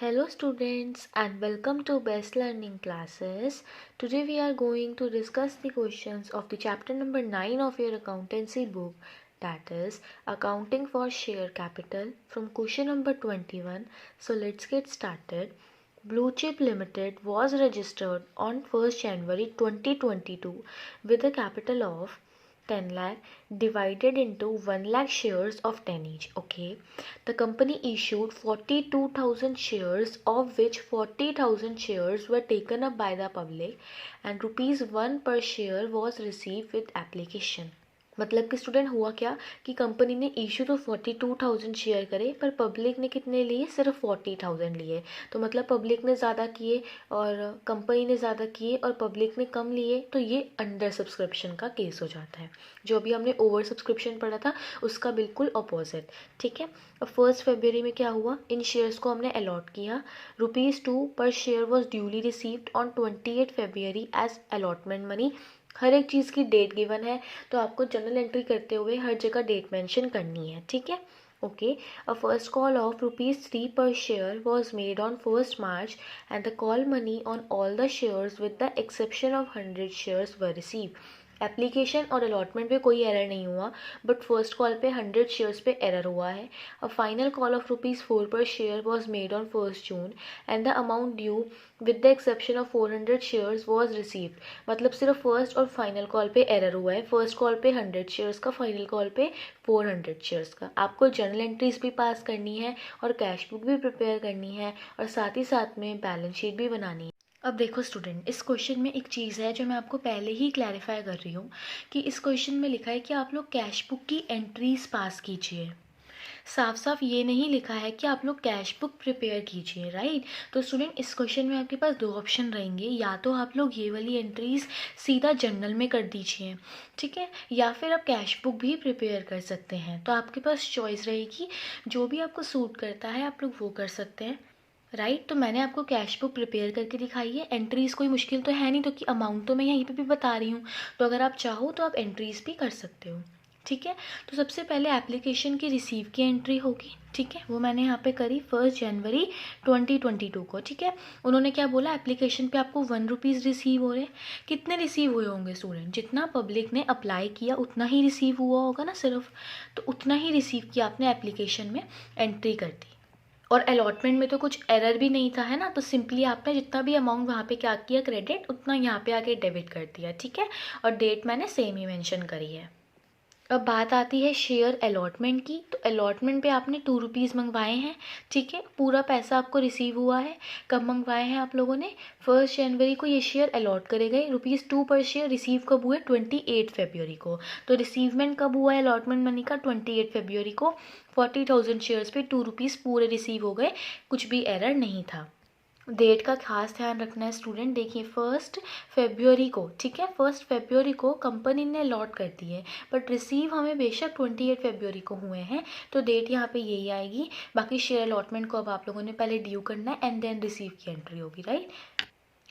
Hello students and welcome to Best Learning Classes. Today we are going to discuss the questions of the chapter number 9 of your accountancy book, that is accounting for share capital, from question number 21. So let's get started. Blue Chip Limited was registered on 1st January 2022 with a capital of 10 lakh divided into 1 lakh shares of 10 each. Okay, the company issued 42,000 shares, of which 40,000 shares were taken up by the public and rupees 1 per share was received with application. मतलब कि student हुआ क्या कि company ने issue तो 42,000 share करे पर public ने कितने लिए, सिर्फ 40,000 लिए। तो मतलब पब्लिक ने ज़्यादा किए और कंपनी ने ज़्यादा किए और पब्लिक ने कम लिए, तो ये अंडर सब्सक्रिप्शन का केस हो जाता है। जो अभी हमने ओवर सब्सक्रिप्शन पढ़ा था उसका बिल्कुल अपोजिट। ठीक है, अब 1 फरवरी में क्या हुआ, इन शेयर्स को हमने अलॉट किया। ₹2 पर share was duly received on 28 February as allotment money. हर एक चीज़ की डेट गिवन है, तो आपको जर्नल एंट्री करते हुए हर जगह डेट मेंशन करनी है। ठीक है, okay. A first call of ₹3 पर share was made on 1 March and the call money on all the shares with the exception of 100 shares were receive. Application और अलॉटमेंट पे कोई एरर नहीं हुआ, बट फर्स्ट कॉल पे 100 shares पे error हुआ है। अ फाइनल कॉल ऑफ ₹4 पर share was made on 1 June and the amount due with the exception of 400 shares was received. मतलब सिर्फ फर्स्ट और फाइनल कॉल पे एरर हुआ है, फर्स्ट कॉल पे 100 शेयर्स का, फाइनल कॉल पे 400 शेयर्स का। आपको जर्नल एंट्रीज भी पास करनी है और कैश बुक भी प्रिपेयर करनी है और साथ ही साथ में बैलेंस शीट भी बनानी है। अब देखो स्टूडेंट, इस क्वेश्चन में एक चीज़ है जो मैं आपको पहले ही क्लैरिफाई कर रही हूँ कि इस क्वेश्चन में लिखा है कि आप लोग कैश बुक की एंट्रीज पास कीजिए। साफ साफ ये नहीं लिखा है कि आप लोग कैश बुक प्रिपेयर कीजिए, राइट। तो स्टूडेंट, इस क्वेश्चन में आपके पास 2 ऑप्शन रहेंगे, या तो आप लोग ये वाली एंट्रीज सीधा जर्नल में कर दीजिए, ठीक है, या फिर आप कैश बुक भी प्रिपेयर कर सकते हैं। तो आपके पास चॉइस रहेगी, जो भी आपको सूट करता है आप लोग वो कर सकते हैं, राइट। तो मैंने आपको कैश बुक प्रिपेयर करके दिखाई है। एंट्रीज़ कोई मुश्किल तो है नहीं, तो कि अमाउंट तो मैं यहीं पे भी बता रही हूँ, तो अगर आप चाहो तो आप एंट्रीज़ भी कर सकते हो। ठीक है, तो सबसे पहले एप्लीकेशन की रिसीव की एंट्री होगी, ठीक है, वो मैंने यहाँ पे करी 1 जनवरी 2022 को। ठीक है, उन्होंने क्या बोला, एप्लीकेशन पे आपको ₹1 रिसीव हो रहे। कितने रिसीव हुए होंगे स्टूडेंट, जितना पब्लिक ने अप्लाई किया उतना ही रिसीव हुआ होगा ना सिर्फ, तो उतना ही रिसीव किया आपने एप्लीकेशन में एंट्री कर दी। और अलॉटमेंट में तो कुछ एरर भी नहीं था, है ना, तो सिंपली आपने जितना भी अमाउंट वहाँ पे क्या किया क्रेडिट, उतना यहाँ पे आके डेबिट कर दिया। ठीक है, और डेट मैंने सेम ही मेंशन करी है। अब बात आती है शेयर अलॉटमेंट की। तो अलॉटमेंट पे आपने ₹2 मंगवाए हैं, ठीक है, पूरा पैसा आपको रिसीव हुआ है। कब मंगवाए हैं आप लोगों ने, 1 जनवरी को ये शेयर अलॉट करे गए। ₹2 पर शेयर रिसीव कब हुए, 28 फरवरी को। तो रिसीवमेंट कब हुआ है अलॉटमेंट मनी का, 28 फरवरी को। 40,000 शेयर्स पे ₹2 पूरे रिसीव हो गए, कुछ भी एरर नहीं था। डेट का खास ध्यान रखना है स्टूडेंट। देखिए 1 फरवरी को, ठीक है, 1 फरवरी को कंपनी ने अलॉट कर दी है, बट रिसीव हमें बेशक 28 फरवरी को हुए हैं, तो डेट यहाँ पे यही आएगी। बाकी शेयर अलॉटमेंट को अब आप लोगों ने पहले ड्यू करना है एंड देन रिसीव की एंट्री होगी, राइट।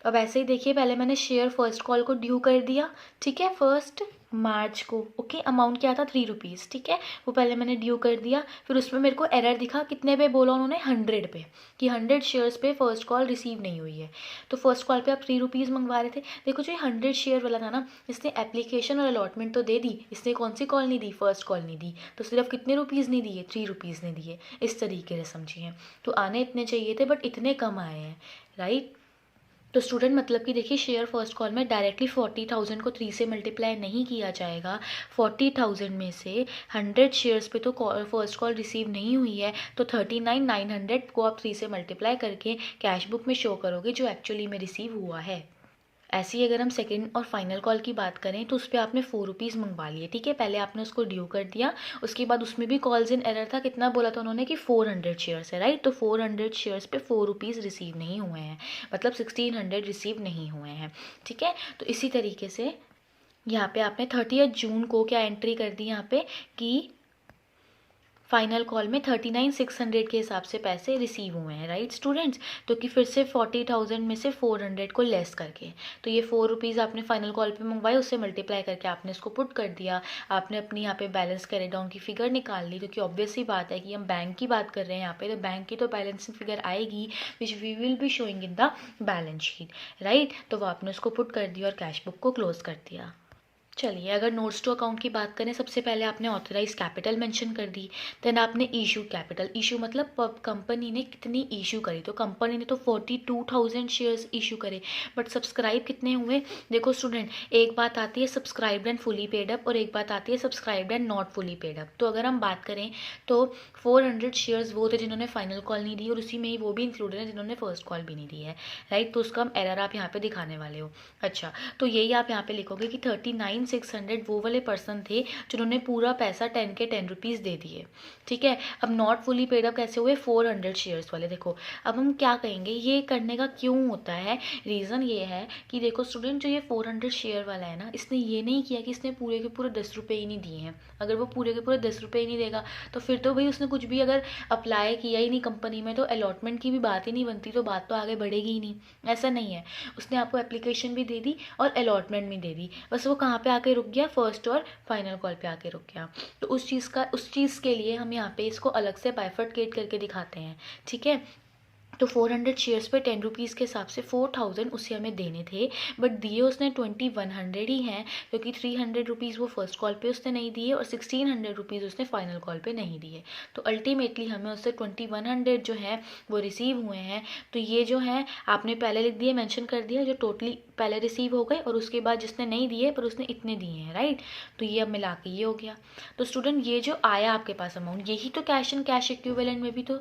अब ऐसे ही देखिए, पहले मैंने शेयर फर्स्ट कॉल को ड्यू कर दिया, ठीक है, 1 मार्च को। ओके, अमाउंट क्या था, ₹3, ठीक है, वो पहले मैंने ड्यू कर दिया। फिर उसमें मेरे को एरर दिखा, कितने पे बोला उन्होंने, 100 पे, कि 100 शेयर्स पे फर्स्ट कॉल रिसीव नहीं हुई है। तो फर्स्ट कॉल पे आप ₹3 मंगवा रहे थे। देखो जो 100 शेयर वाला था ना, इसने एप्लीकेशन और अलॉटमेंट तो दे दी, इसने कौन सी कॉल नहीं दी, फर्स्ट कॉल नहीं दी, तो सिर्फ कितने रुपीज़ नहीं दिए, ₹3 ने दिए। इस तरीके से समझिए, तो आने इतने चाहिए थे बट इतने कम आए हैं, राइट। तो स्टूडेंट मतलब कि देखिए, शेयर फर्स्ट कॉल में डायरेक्टली 40,000 को 3 से मल्टीप्लाई नहीं किया जाएगा। 40,000 में से 100 शेयर्स पे तो फर्स्ट कॉल रिसीव नहीं हुई है, तो 39,900 को आप 3 से मल्टीप्लाई करके कैश बुक में शो करोगे, जो एक्चुअली में रिसीव हुआ है। ऐसे ही अगर हम सेकंड और फाइनल कॉल की बात करें, तो उस पर आपने ₹4 मंगवा लिए, ठीक है, पहले आपने उसको ड्यू कर दिया। उसके बाद उसमें भी कॉल्स इन एरर था, कितना बोला था उन्होंने कि 400 शेयर्स है, राइट। तो 400 शेयर्स पे ₹4 रिसीव नहीं हुए हैं, मतलब 1600 रिसीव नहीं हुए हैं, ठीक है। तो इसी तरीके से यहाँ पे आपने 30 जून को क्या एंट्री कर दी यहाँ पे कि फाइनल कॉल में 39,600 के हिसाब से पैसे रिसीव हुए हैं, राइट स्टूडेंट्स। तो कि फिर से 40,000 में से 400 को लेस करके, तो ये 4 रुपीज़ आपने फाइनल कॉल पे मंगवाए, उससे मल्टीप्लाई करके आपने इसको पुट कर दिया। आपने अपनी यहाँ पे बैलेंस कैरी डाउन की फिगर निकाल ली, क्योंकि ऑब्वियस ही बात है कि हम बैंक की बात कर रहे हैं यहाँ पे, तो बैंक की तो बैलेंसिंग फिगर आएगी which we will be showing in the balance sheet, right. तो वो आपने उसको पुट कर दिया और कैश बुक को क्लोज कर दिया। चलिए, अगर नोट्स टू अकाउंट की बात करें, सबसे पहले आपने ऑथराइज कैपिटल मेंशन कर दी, देन आपने इशू कैपिटल, इशू मतलब कंपनी ने कितनी इशू करी, तो कंपनी ने तो 42,000 शेयर्स इशू करे, बट सब्सक्राइब कितने हुए। देखो स्टूडेंट, एक बात आती है subscribed and fully paid up, और एक बात आती है subscribed and not fully paid up. तो अगर हम बात करें तो 400 शेयर्स वो थे जिन्होंने फाइनल कॉल नहीं दी, और उसी में ही वो भी इंक्लूडेड है जिन्होंने फर्स्ट कॉल भी नहीं दी है, राइट। तो उसका हम एरर आप यहाँ पे दिखाने वाले हो। अच्छा, तो यही आप यहाँ पे लिखोगे कि 39,600 वो वाले पर्सन थे जिन्होंने पूरा पैसा 10 के 10 रुपीज़ दे दिए, ठीक है। अब नॉट फुली पेड अप कैसे हुए, 400 शेयर्स वाले। देखो अब हम क्या कहेंगे, ये करने का क्यों होता है, रीज़न ये है कि देखो स्टूडेंट, जो ये 400 शेयर वाला है ना, इसने ये नहीं किया कि इसने पूरे के पूरे 10 रुपये ही नहीं दिए हैं। अगर वो पूरे के पूरे 10 रुपये ही नहीं देगा तो फिर तो भाई उसने कुछ भी अगर अप्लाई किया ही नहीं कंपनी में, तो अलॉटमेंट की भी बात ही नहीं बनती, तो बात तो आगे बढ़ेगी ही नहीं। ऐसा नहीं है, उसने आपको एप्लीकेशन भी दे दी और अलॉटमेंट भी दे दी, बस वो कहाँ पे आके रुक गया, फर्स्ट और फाइनल कॉल पे आके रुक गया। तो उस चीज़ के लिए हम यहाँ पे इसको अलग से बाइफर्केट करके दिखाते हैं, ठीक है। तो 400 शेयर्स पे 10 रुपीज़ के हिसाब से 4,000 उसे हमें देने थे, बट दिए उसने 2100 ही हैं, क्योंकि 300 रुपीज़ वो फर्स्ट कॉल पे उसने नहीं दिए और 1600 रुपीज़ उसने फाइनल कॉल पे नहीं दिए। तो अल्टीमेटली हमें उससे 2100 जो है वो रिसीव हुए हैं। तो ये जो है आपने पहले लिख दिए, मेंशन कर दिया, जो टोटली पहले रिसीव हो गए, और उसके बाद जिसने नहीं दिए पर उसने इतने दिए हैं, राइट। तो ये अब मिला के ये हो गया। तो स्टूडेंट, ये जो आया आपके पास अमाउंट, यही तो कैश एंड कैश इक्विवेलेंट में भी तो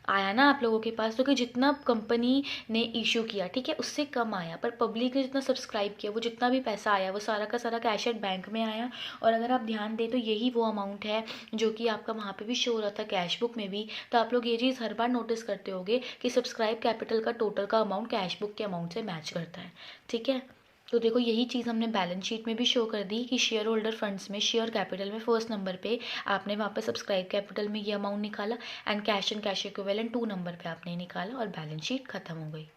आया ना आप लोगों के पास। तो कि जितना कंपनी ने इशू किया, ठीक है, उससे कम आया, पर पब्लिक ने जितना सब्सक्राइब किया, वो जितना भी पैसा आया वो सारा का सारा कैश एट बैंक में आया। और अगर आप ध्यान दें तो यही वो अमाउंट है जो कि आपका वहाँ पे भी शो हो रहा था कैश बुक में भी। तो आप लोग ये चीज़ हर बार नोटिस करते होंगे कि सब्सक्राइब कैपिटल का टोटल का अमाउंट कैश बुक के अमाउंट से मैच करता है, ठीक है। तो देखो यही चीज़ हमने बैलेंस शीट में भी शो कर दी कि शेयर होल्डर फंड्स में शेयर कैपिटल में फर्स्ट नंबर पे आपने वहाँ पे सब्सक्राइब कैपिटल में ये अमाउंट निकाला, and cash and cash equivalent 2 number पे आपने निकाला, और बैलेंस शीट खत्म हो गई।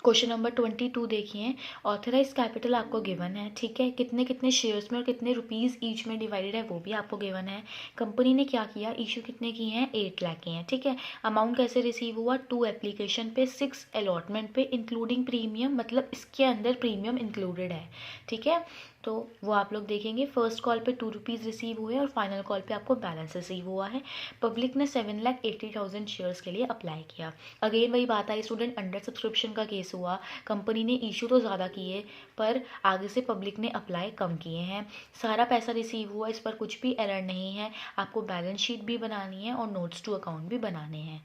क्वेश्चन नंबर 22 देखिए, ऑथराइज कैपिटल आपको गिवन है, ठीक है, कितने कितने शेयर्स में और कितने रुपीज़ ईच में डिवाइडेड है वो भी आपको गिवन है। कंपनी ने क्या किया, इशू कितने किए हैं, 8 लाख किए हैं, ठीक है। अमाउंट कैसे रिसीव हुआ, 2 एप्लीकेशन पे, 6 अलॉटमेंट पे, इंक्लूडिंग प्रीमियम, मतलब इसके अंदर प्रीमियम इंक्लूडेड है, ठीक है। तो वो आप लोग देखेंगे, फर्स्ट कॉल पे 2 रुपीज़ रिसीव हुए और फाइनल कॉल पे आपको बैलेंस रिसीव हुआ है। पब्लिक ने 7,80,000 शेयर्स के लिए अप्लाई किया। अगेन वही बात आई स्टूडेंट, अंडर सब्सक्रिप्शन का केस हुआ, कंपनी ने इशू तो ज़्यादा किए पर आगे से पब्लिक ने अप्लाई कम किए हैं। सारा पैसा रिसीव हुआ, इस पर कुछ भी एरर नहीं है। आपको बैलेंस शीट भी बनानी है और नोट्स टू अकाउंट भी बनाने हैं।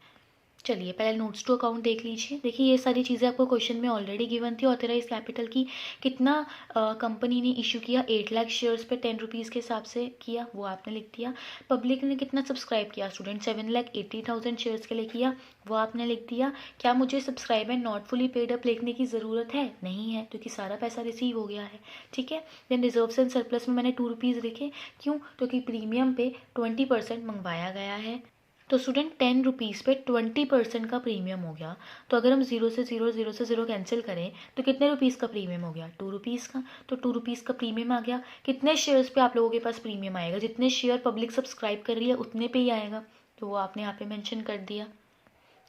चलिए पहले नोट्स टू अकाउंट देख लीजिए। देखिए ये सारी चीज़ें आपको क्वेश्चन में ऑलरेडी गिवन थी। ऑथराइज कैपिटल की कितना कंपनी ने इशू किया, 8 लाख शेयर्स पे 10 रुपीज़ के हिसाब से किया, वो आपने लिख दिया। पब्लिक ने कितना सब्सक्राइब किया स्टूडेंट, 7,80,000 शेयर्स के लिए किया, वो आपने लिख दिया। क्या मुझे subscribe and not fully paid up लिखने की ज़रूरत है, नहीं है, क्योंकि सारा पैसा रिसीव हो गया है, ठीक है। देन रिजर्व्स एंड सरप्लस में मैंने 2 रुपीज़ लिखे, क्यों, क्योंकि प्रीमियम पे 20% मंगवाया गया है। तो स्टूडेंट 10 रुपीज़ पे 20% का प्रीमियम हो गया। तो अगर हम 0 से 0 0 से 0 कैंसिल करें तो कितने रुपीज़ का प्रीमियम हो गया, 2 रुपीज़ का। तो 2 रुपीज़ का प्रीमियम आ गया। कितने शेयर्स पे आप लोगों के पास प्रीमियम आएगा, जितने शेयर पब्लिक सब्सक्राइब कर रही है उतने पे ही आएगा, तो वो आपने यहाँ पे मेंशन कर दिया।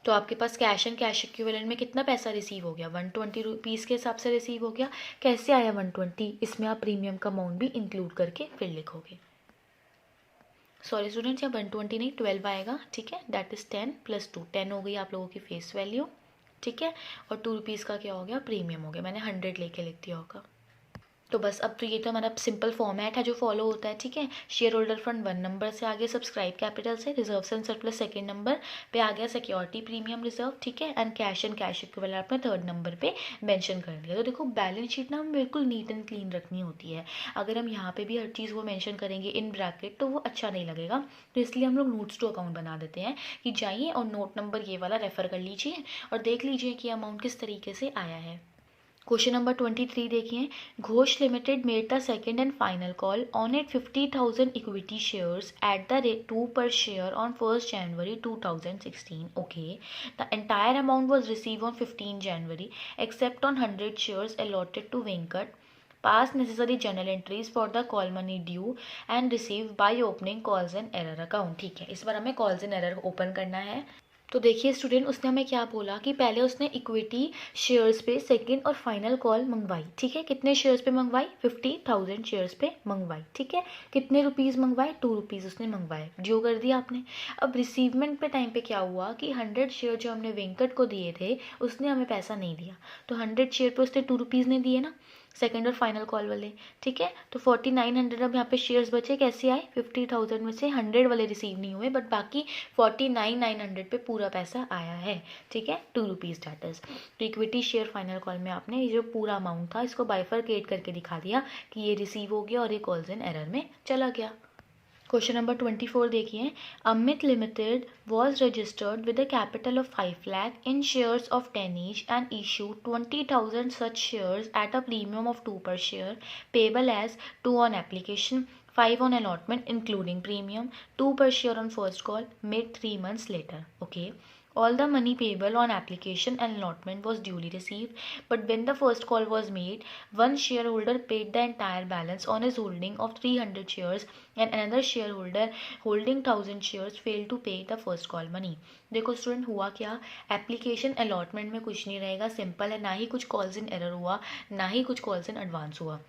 तो आपके पास कैश एंड कैश इक्विवेलेंट में कितना पैसा रिसीव हो गया, 120 रुपीज़ के हिसाब से रिसीव हो गया। कैसे आया 120, इसमें आप प्रीमियम का अमाउंट भी इंक्लूड करके फिर लिखोगे। सॉरी स्टूडेंट्स, यहाँ 120 नहीं 12 आएगा, ठीक है। दैट इज़ 10 + 2, 10 हो गई आप लोगों की फेस वैल्यू, ठीक है। और 2 रुपीज़ का क्या हो गया, प्रीमियम हो गया। मैंने 100 लेके लिख दिया होगा। तो बस अब तो ये तो हमारा सिंपल फॉर्मेट है जो फॉलो होता है, ठीक है। शेयर होल्डर फंड 1 नंबर से आ गया, सब्सक्राइब कैपिटल से, reserve and surplus 2nd number पे आ गया, सिक्योरिटी प्रीमियम रिजर्व, ठीक है, एंड कैश इक्विवेलेंट आपने 3rd नंबर पे मेंशन कर दिया। तो देखो बैलेंस शीट ना हमें बिल्कुल नीट एंड क्लीन रखनी होती है। अगर हम यहाँ पे भी हर चीज़ वो मेंशन करेंगे इन ब्रैकेट तो वो अच्छा नहीं लगेगा। तो इसलिए हम लोग नोट्स टू अकाउंट बना देते हैं कि जाइए और नोट नंबर ये वाला रेफर कर लीजिए और देख लीजिए कि अमाउंट किस तरीके से आया है। क्वेश्चन नंबर 23 देखिए, Ghosh limited made the second and final call on at 50,000 equity shares at the rate 2 per share on 1st January 2016. Okay, the entire amount was received on 15 January except on 100 shares allotted to Venkat. Pass necessary journal entries for the call money due and received by opening calls and error account. ठीक है, इस बार हमें calls and error open करना है। तो देखिए student, उसने हमें क्या बोला कि पहले उसने इक्विटी शेयर्स पे सेकंड और फाइनल कॉल मंगवाई। ठीक है, कितने शेयर्स पे मंगवाई? 50,000 शेयर्स पे मंगवाई। ठीक है, कितने रुपीज़ मंगवाए? 2 रुपीज़ उसने मंगवाए, जो कर दिया आपने। अब रिसीवमेंट पे टाइम पे क्या हुआ कि 100 शेयर जो हमने वेंकट को दिए थे उसने हमें पैसा नहीं दिया, तो 100 शेयर पे उसने 2 रुपीज़ नहीं दिए ना, सेकंड और फाइनल कॉल वाले। ठीक है, तो 4900 अब यहाँ पे शेयर्स बचे, कैसे आए? 50,000 में से 100 वाले रिसीव नहीं हुए, बट बाकी 49,900 पे पूरा पैसा आया है। ठीक है, 2 रुपीज़ डेट इज। तो इक्विटी शेयर फाइनल कॉल में आपने ये जो पूरा अमाउंट था इसको बाइफरकेट करके दिखा दिया कि ये रिसीव हो गया और ये कॉल्स इन एरर में चला गया। क्वेश्चन नंबर 24 देखिए, Amit limited was registered with a capital of 5 lakh in shares of 10 each and issued 20,000 such shares at a premium of 2 per share payable as 2 on application, 5 on allotment including premium, 2 per share on first call, made 3 months later. Okay. All the money payable on application and allotment was duly received, but when the first call was made, one shareholder paid the entire balance on his holding of 300 shares and another shareholder holding 1,000 shares failed to pay the first call money. देखो student, हुआ क्या? Application allotment में कुछ नहीं रहेगा, simple है, ना ही कुछ कॉल्स इन एरर हुआ, ना ही कुछ कॉल्स इन एडवांस हुआ।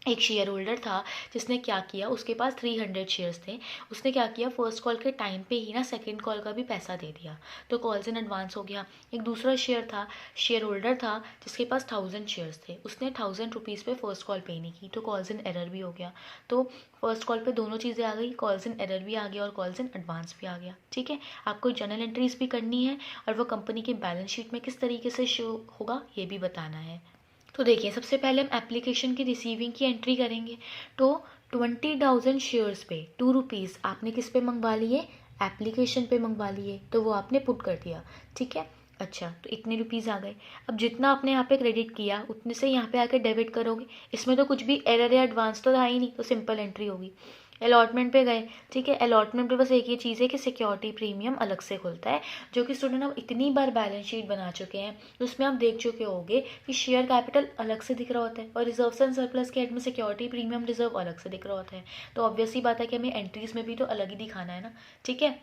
एक शेयर होल्डर था जिसने क्या किया, उसके पास 300 शेयर्स थे, उसने क्या किया, फर्स्ट कॉल के टाइम पे ही ना सेकंड कॉल का भी पैसा दे दिया, तो कॉल्स इन एडवांस हो गया। एक दूसरा शेयर होल्डर था जिसके पास 1,000 शेयर्स थे, उसने 1,000 रुपीज़ पे फर्स्ट कॉल पे नहीं की, तो कॉल्स इन एरर भी हो गया। तो फर्स्ट कॉल पे दोनों चीज़ें आ गई, कॉल्स इन एरर भी आ गया और कॉल्स इन एडवांस भी आ गया। ठीक है, आपको जर्नल एंट्रीज भी करनी है और वो कंपनी के बैलेंस शीट में किस तरीके से शो होगा ये भी बताना है। तो देखिए, सबसे पहले हम एप्लीकेशन की रिसीविंग की एंट्री करेंगे। तो 20,000 शेयर्स पे 2 रुपीज़ आपने किस पे मंगवा लिए? एप्लीकेशन पे मंगवा लिए, तो वो आपने पुट कर दिया। ठीक है, अच्छा, तो इतने रुपीज़ आ गए। अब जितना आपने यहाँ पे क्रेडिट किया उतने से यहाँ पे आके डेबिट करोगे। इसमें तो कुछ भी एरर या एडवांस तो था ही नहीं, तो सिंपल एंट्री होगी। अलॉटमेंट पे गए। ठीक है, अलॉटमेंट पे बस एक ही चीज़ है कि सिक्योरिटी प्रीमियम अलग से खुलता है, जो कि स्टूडेंट हम इतनी बार बैलेंस शीट बना चुके हैं, तो उसमें आप देख चुके होंगे कि शेयर कैपिटल अलग से दिख रहा होता है और रिजर्व्स एंड सरप्लस के हेड में सिक्योरिटी प्रीमियम रिजर्व अलग से दिख रहा होता है। तो ऑब्वियस ही बात है कि हमें एंट्रीज में भी तो अलग ही दिखाना है ना। ठीक है,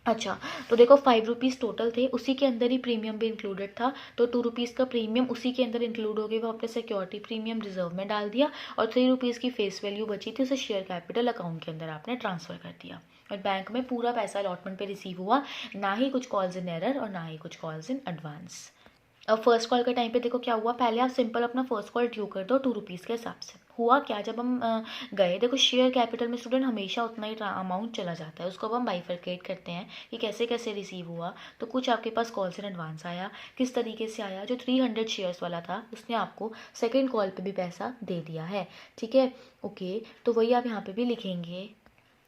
अच्छा, तो देखो 5 रुपीज़ टोटल थे, उसी के अंदर ही प्रीमियम भी इंक्लूडेड था, तो 2 रुपीज़ का प्रीमियम उसी के अंदर इंक्लूड हो गया, वो आपने सिक्योरिटी प्रीमियम रिजर्व में डाल दिया, और 3 रुपीज़ की फेस वैल्यू बची थी उसे शेयर कैपिटल अकाउंट के अंदर आपने ट्रांसफ़र कर दिया, और बैंक में पूरा पैसा अलॉटमेंट पे रिसीव हुआ, ना ही कुछ कॉल्स इन एरर और ना ही कुछ कॉल्स इन एडवांस। अब फर्स्ट कॉल के टाइम पे देखो क्या हुआ, पहले आप सिंपल अपना फर्स्ट कॉल ड्यू कर दो 2 रुपीज़ के हिसाब से। हुआ क्या, जब हम गए, देखो शेयर कैपिटल में स्टूडेंट हमेशा उतना ही अमाउंट चला जाता है, उसको अब हम बाइफरकेट करते हैं कि कैसे कैसे रिसीव हुआ। तो कुछ आपके पास कॉल्स इन एडवांस आया, किस तरीके से आया, जो 300 शेयर्स वाला था उसने आपको सेकेंड कॉल पे भी पैसा दे दिया है। ठीक है, ओके, तो वही आप यहाँ पे भी लिखेंगे।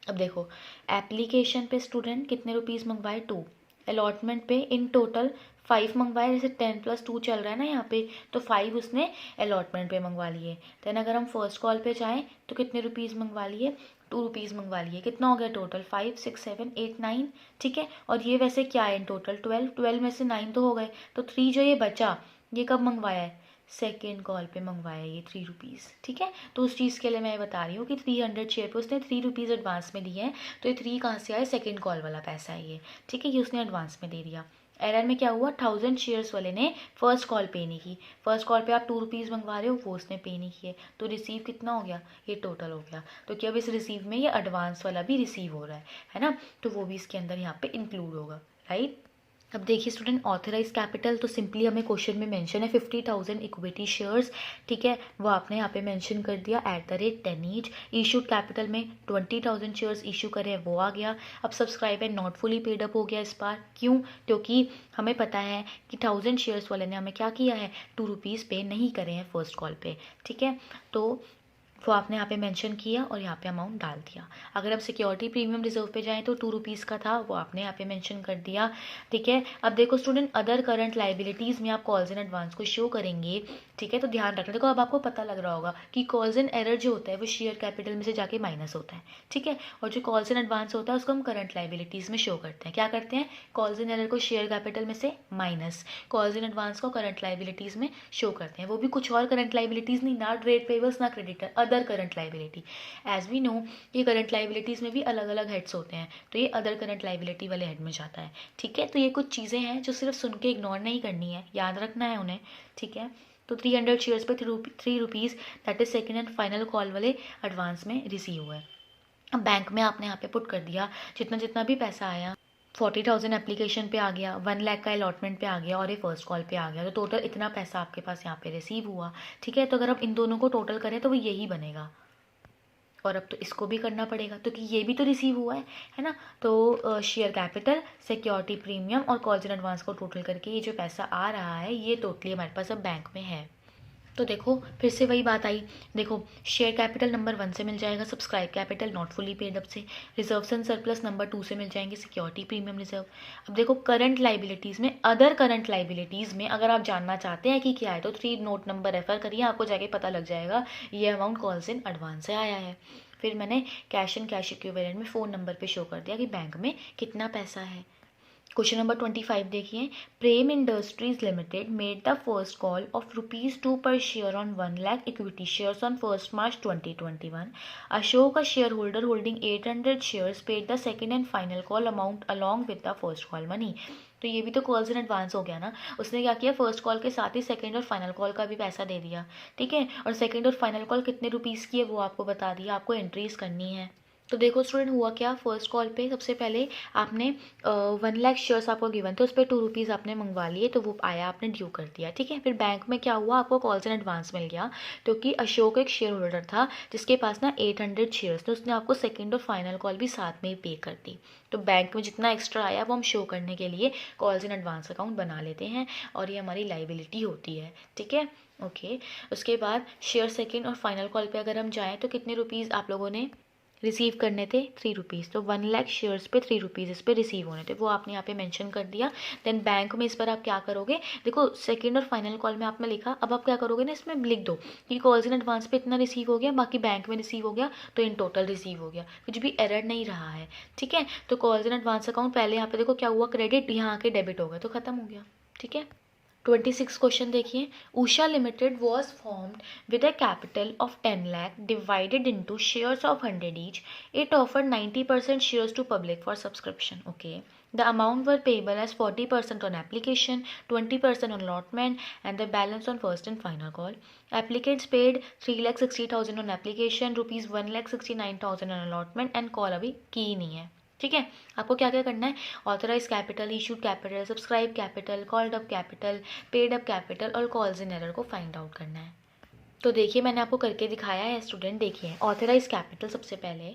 अब देखो, एप्लीकेशन पे स्टूडेंट कितने रुपीज़ मंगवाए? 2। अलॉटमेंट पे इन टोटल 5 मंगवाए, जैसे 10 + 2 चल रहा है ना यहाँ पे, तो 5 उसने अलॉटमेंट पे मंगवा लिए। देन अगर हम फर्स्ट कॉल पे जाएँ तो कितने रुपीज़ मंगवा लिए? 2 रुपीज़ मंगवा लिए। कितना हो गया टोटल? 5, 6, 7, 8, 9। ठीक है, और ये वैसे क्या है इन टोटल? 12 में से 9 तो हो गए, तो 3 जो ये बचा ये कब मंगवाया है? सेकेंड कॉल पे मंगवाया ये 3 रुपीज़। ठीक है, तो उस चीज़ के लिए मैं बता रही हूँ कि 300 शेयर पे उसने 3 रुपीज़ एडवांस में लिए हैं, तो ये 3 कहाँ से आए? सेकेंड कॉल वाला पैसा है ये। ठीक है, ये उसने एडवांस में दे दिया। एरर में क्या हुआ, 1000 शेयर्स वाले ने फर्स्ट कॉल पे नहीं की, फर्स्ट कॉल पे आप 2 रुपीज़ मंगवा रहे हो, वो उसने पे नहीं किए, तो रिसीव कितना हो गया? ये टोटल हो गया। तो क्या अब इस रिसीव में ये एडवांस वाला भी रिसीव हो रहा है ना, तो वो भी इसके अंदर यहाँ पे इंक्लूड होगा, राइट। अब देखिए स्टूडेंट, ऑथराइज कैपिटल तो सिंपली हमें क्वेश्चन में मेंशन है 50,000 इक्विटी शेयर्स। ठीक है, वो आपने यहाँ पे मेंशन कर दिया @10 ईच। इशूड कैपिटल में 20,000 शेयर्स इशू करे हैं, वो आ गया। अब subscribe and not fully paid up हो गया इस बार, क्यों? क्योंकि हमें पता है कि 1000 शेयर्स वाले ने हमें क्या किया है, 2 रुपीज़ पे नहीं करे हैं फर्स्ट कॉल पे। ठीक है, तो वो आपने यहाँ पे मेंशन किया और यहाँ पे अमाउंट डाल दिया। अगर हम सिक्योरिटी प्रीमियम रिजर्व पे जाएं तो 2 रुपीज़ का था, वो आपने यहाँ पे मेंशन कर दिया। ठीक है, अब देखो स्टूडेंट, अदर करंट लाइबिलिटीज़ में आप कॉल्स इन एडवांस को शो करेंगे। ठीक है, तो ध्यान रखना। देखो अब आपको पता लग रहा होगा कि कॉल्स इन एरर जो होता है वो शेयर कैपिटल में से जाके माइनस होता है। ठीक है, और जो कॉल्स इन एडवांस होता है उसको हम करंट लाइबिलिटीज़ में शो करते हैं। क्या करते हैं, कॉल्स इन एरर को शेयर कैपिटल में से माइनस, कॉल्स इन एडवांस को करंट लाइबिलिटीज़ में शो करते हैं। वो भी कुछ और करंट लाइबिलिटीज़ नहीं, ना ट्रेड पेबल्स ना creditor, other current liability. As we know ये करंट लाइबिलिटीज़ में भी अलग अलग हेड्स होते हैं, तो ये अदर करंट लाइबिलिटी वाले हेड में जाता है। ठीक है, तो ये कुछ चीज़ें हैं जो सिर्फ सुन के इग्नोर नहीं करनी है, याद रखना है उन्हें। ठीक है, तो 300 शेयर्स पे 3 rupees that is second and final call वाले एडवांस में रिसीव हुआ है। अब बैंक में आपने यहाँ पे पुट कर दिया जितना जितना भी पैसा आया। 40,000 एप्लीकेशन पे आ गया, 1 लाख का अलॉटमेंट पे आ गया और ये फर्स्ट कॉल पे आ गया, तो टोटल इतना पैसा आपके पास यहाँ पे रिसीव हुआ। ठीक है, तो अगर आप इन दोनों को टोटल करें तो वो यही बनेगा, और अब तो इसको भी करना पड़ेगा क्योंकि ये भी तो रिसीव हुआ है ना। तो शेयर कैपिटल, सिक्योरिटी प्रीमियम और कॉल्स इन एडवांस को टोटल करके ये जो पैसा आ रहा है ये टोटली हमारे पास अब बैंक में है। तो देखो फिर से वही बात आई। देखो शेयर कैपिटल नंबर 1 से मिल जाएगा, subscribe capital not fully paid up से, रिजर्व्स एंड सरप्लस नंबर 2 से मिल जाएंगे, सिक्योरिटी प्रीमियम रिजर्व। अब देखो करंट लाइबिलिटीज़ में, अदर करंट लाइबिलिटीज़ में अगर आप जानना चाहते हैं कि क्या है तो 3 नोट नंबर रेफर करिए, आपको जाके पता लग जाएगा ये अमाउंट कॉल्स इन एडवांस से आया है। फिर मैंने कैश एंड कैश इक्विवेलेंट में फ़ोन नंबर पे शो कर दिया कि बैंक में कितना पैसा है। क्वेश्चन नंबर 25 देखिए, Prem industries limited made the first call of ₹2 per share on 1 lakh equity shares on 1st March 2021. Ashok, a shareholder holding 800 shares, paid the second and final call amount along with the first call money. तो ये भी तो calls in advance हो गया ना। उसने क्या किया, फर्स्ट कॉल के साथ ही सेकंड और फाइनल कॉल का भी पैसा दे दिया। ठीक है, और सेकंड और फाइनल कॉल कितने रुपीज़ की है वो आपको बता दिया, आपको एंट्रीज करनी है। तो देखो स्टूडेंट हुआ क्या, फर्स्ट कॉल पे सबसे पहले आपने 1 लाख शेयर्स आपको गिवन थे, उस पर 2 रुपीज़ आपने मंगवा लिए, तो वो आया, आपने ड्यू कर दिया। ठीक है, फिर बैंक में क्या हुआ, आपको कॉल्स इन एडवांस मिल गया क्योंकि अशोक एक शेयर होल्डर था जिसके पास ना 800 शेयर्स थे, उसने आपको सेकेंड और फाइनल कॉल भी साथ में ही पे कर दी। तो बैंक में जितना एक्स्ट्रा आया वो हम शो करने के लिए कॉल्स इन एडवांस अकाउंट बना लेते हैं और ये हमारी लाइबिलिटी होती है। ठीक है, ओके। उसके बाद शेयर सेकेंड और फाइनल कॉल पे अगर हम जाएँ तो कितने रुपीज़ आप लोगों ने रिसीव करने थे, 3 रुपीज़। तो 1 लाख शेयर्स पे 3 रुपीज़ इस पे रिसीव होने थे, वो आपने यहाँ पे मेंशन कर दिया। देन बैंक में इस पर आप क्या करोगे, देखो सेकंड और फाइनल कॉल में आपने लिखा, अब आप क्या करोगे ना, इसमें लिख दो कि कॉल्स इन एडवांस पे इतना रिसीव हो गया, बाकी बैंक में रिसीव हो गया, तो इन टोटल रिसीव हो गया, कुछ भी एरर नहीं रहा है। ठीक है, तो कॉल्स इन एडवांस अकाउंट पहले यहाँ पे देखो क्या हुआ, क्रेडिट, यहाँ आके डेबिट हो गया, तो खत्म हो गया। ठीक है, 26 क्वेश्चन देखिए, Usha limited was formed with a capital of 10 lakh divided into shares of 100 each. It offered 90% shares to public for subscription. Okay. The amount were payable as 40% on application, 20% on allotment, and the balance on first and final call. Applicants paid 3,60,000 on application, rupees 1,69,000 on allotment, and call अभी की ही नहीं है। ठीक है, आपको क्या क्या करना है, authorise capital, issued capital, subscribe capital, called up capital, paid up capital और कॉल्स इन एरर को फाइंड आउट करना है। तो देखिए मैंने आपको करके दिखाया है स्टूडेंट। देखिए ऑथराइज कैपिटल सबसे पहले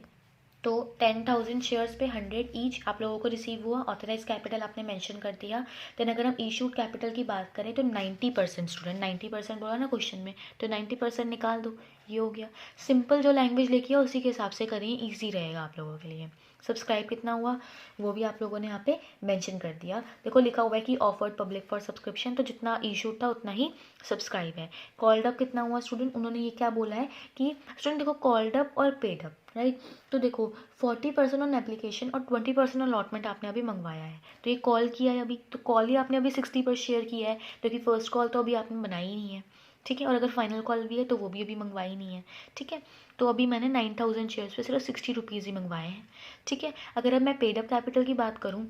तो 10,000 शेयर्स पे 100 ईच आप लोगों को रिसीव हुआ, ऑथराइज कैपिटल आपने मेंशन कर दिया। देन अगर हम इशूड कैपिटल की बात करें तो 90% स्टूडेंट, 90% बोला ना क्वेश्चन में, तो 90% निकाल दो, ये हो गया। सिंपल जो लैंग्वेज लिखी है उसी के हिसाब से करिए, ईजी रहेगा आप लोगों के लिए। सब्सक्राइब कितना हुआ वो भी आप लोगों ने यहाँ पे मेंशन कर दिया। देखो लिखा हुआ है कि ऑफर्ड पब्लिक फॉर सब्सक्रिप्शन, तो जितना इशूड था उतना ही सब्सक्राइब है। कॉल्ड अप कितना हुआ स्टूडेंट, उन्होंने ये क्या बोला है कि स्टूडेंट देखो कॉल्ड अप और पेड अप, राइट। तो देखो 40% ऑन एप्लीकेशन और 20% अलॉटमेंट आपने अभी मंगवाया है, तो ये कॉल किया है अभी, तो कॉल ही आपने अभी 60 पर शेयर किया है, क्योंकि फर्स्ट कॉल तो अभी आपने बनाई ही नहीं है। ठीक है, और अगर फाइनल कॉल भी है तो वो भी अभी मंगवाई नहीं है। ठीक है, तो अभी मैंने 9,000 शेयर्स पे सिर्फ 60 रुपीज़ ही मंगवाए हैं। ठीक है, अगर अब मैं पेड अप कैपिटल की बात करूँ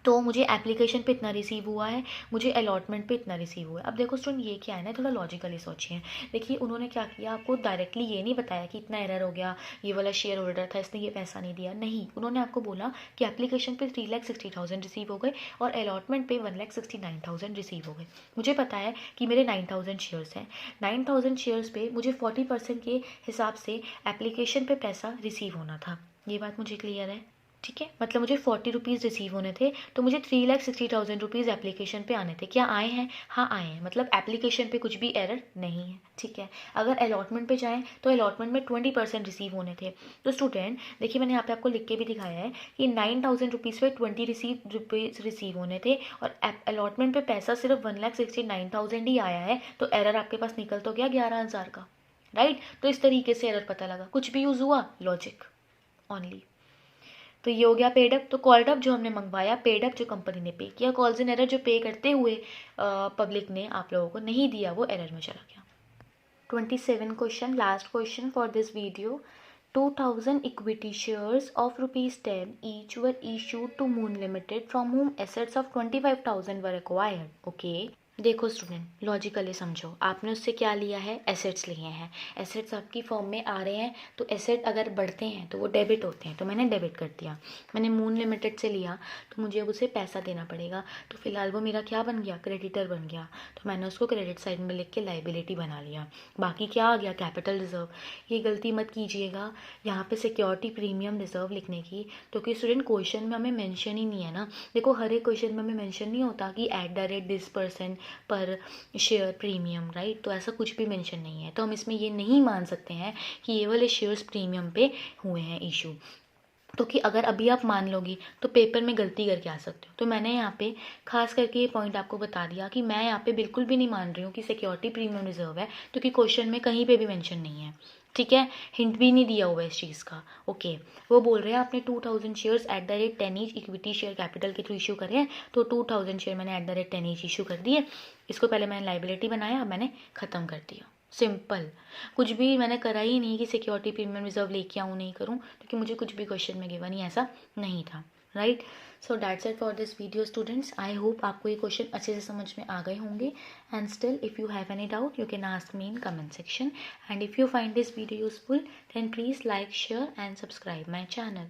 तो मुझे एप्लीकेशन पे इतना रिसीव हुआ है, मुझे अलॉटमेंट पे इतना रिसीव हुआ है। अब देखो स्टूडेंट ये क्या है ना, थोड़ा लॉजिकली सोचिए। देखिए उन्होंने क्या किया, आपको डायरेक्टली ये नहीं बताया कि इतना एरर हो गया, ये वाला शेयर होल्डर था इसने ये पैसा नहीं दिया, नहीं, उन्होंने आपको बोला कि एप्लीकेशन पे 3,60,000 रिसीव हो गए और अलॉटमेंट पे 1,69,000 रिसीव हो गए। मुझे पता है कि मेरे 9,000 शेयर्स हैं, 9,000 शेयर्स पे मुझे 40% के हिसाब से एप्लीकेशन पे पैसा रिसीव होना था। ये बात मुझे क्लियर है। ठीक है, मतलब मुझे 40 रुपीज़ रिसीव होने थे, तो मुझे 3,60,000 रुपीज़ एप्लीकेशन पे आने थे। क्या आए हैं? हाँ आए हैं, मतलब एप्लीकेशन पे कुछ भी एरर नहीं है। ठीक है, अगर अलॉटमेंट पे जाएँ तो अलॉटमेंट में 20% रिसीव होने थे। तो स्टूडेंट देखिए, मैंने यहाँ पे आपको लिख के भी दिखाया है कि 9,000 रुपीज़ पे 20 रुपीज़ रिसीव होने थे और अलॉटमेंट पे पैसा सिर्फ 1,69,000 ही आया है, तो एरर आपके पास निकल तो गया 11,000 का, राइट। तो इस तरीके से एरर पता लगा, कुछ भी यूज़ हुआ, लॉजिक ओनली। तो ये हो गया पेड अप। तो कॉल्ड अप जो हमने मंगवाया, पेड अप जो कंपनी ने पे किया, कॉल्स इन एरर जो पे करते हुए पब्लिक ने आप लोगों को नहीं दिया, वो एरर में चला गया। 27 question, last question for this video. 2,000 equity shares of ₹10 each were issued to Moon Limited, from whom assets of 25,000 were acquired. Okay. देखो स्टूडेंट, लॉजिकली समझो, आपने उससे क्या लिया है? एसेट्स लिए हैं। एसेट्स आपकी फॉर्म में आ रहे हैं, तो एसेट अगर बढ़ते हैं तो वो डेबिट होते हैं, तो मैंने डेबिट कर दिया। मैंने मून लिमिटेड से लिया, तो मुझे अब उसे पैसा देना पड़ेगा, तो फिलहाल वो मेरा क्या बन गया? क्रेडिटर बन गया। तो मैंने उसको क्रेडिट साइड में लिख के लाइबिलिटी बना लिया। बाकी क्या आ गया? Capital reserve. ये गलती मत कीजिएगा यहाँ पे सिक्योरिटी प्रीमियम रिजर्व लिखने की, क्योंकि स्टूडेंट क्वेश्चन में हमें मेंशन ही नहीं है ना। देखो, हर एक क्वेश्चन में हमें मेंशन नहीं होता कि @ पर शेयर प्रीमियम, राइट। तो ऐसा कुछ भी मेंशन नहीं है, तो हम इसमें ये नहीं मान सकते हैं कि ये वाले शेयर्स प्रीमियम पे हुए हैं इशू। तो कि अगर अभी आप मान लोगी तो पेपर में गलती करके आ सकते हो। तो मैंने यहाँ पे खास करके ये पॉइंट आपको बता दिया कि मैं यहाँ पे बिल्कुल भी नहीं मान रही हूँ कि सिक्योरिटी प्रीमियम रिजर्व है, क्योंकि क्वेश्चन में कहीं पे भी मेंशन नहीं है। ठीक है, हिंट भी नहीं दिया हुआ है इस चीज़ का। ओके, वो बोल रहे हैं आपने 2,000 shares @ 10 each equity share capital के थ्रू इशू करे हैं, तो 2,000 शेयर मैंने @ 10 ईच इशू कर दिए। इसको पहले मैंने लाइबिलिटी बनाया, मैंने ख़त्म कर दिया। सिंपल, कुछ भी मैंने करा ही नहीं कि सिक्योरिटी प्रीमियम रिजर्व लेके आऊँ नहीं करूँ, क्योंकि मुझे कुछ भी क्वेश्चन में गिवन ही ऐसा नहीं था, right. So that's it for this video students. I hope आपको ये क्वेश्चन अच्छे से समझ में आ गए होंगे। And still if you have any doubt, you can ask me in comment section. And if you find this video useful, then please like, share and subscribe my channel.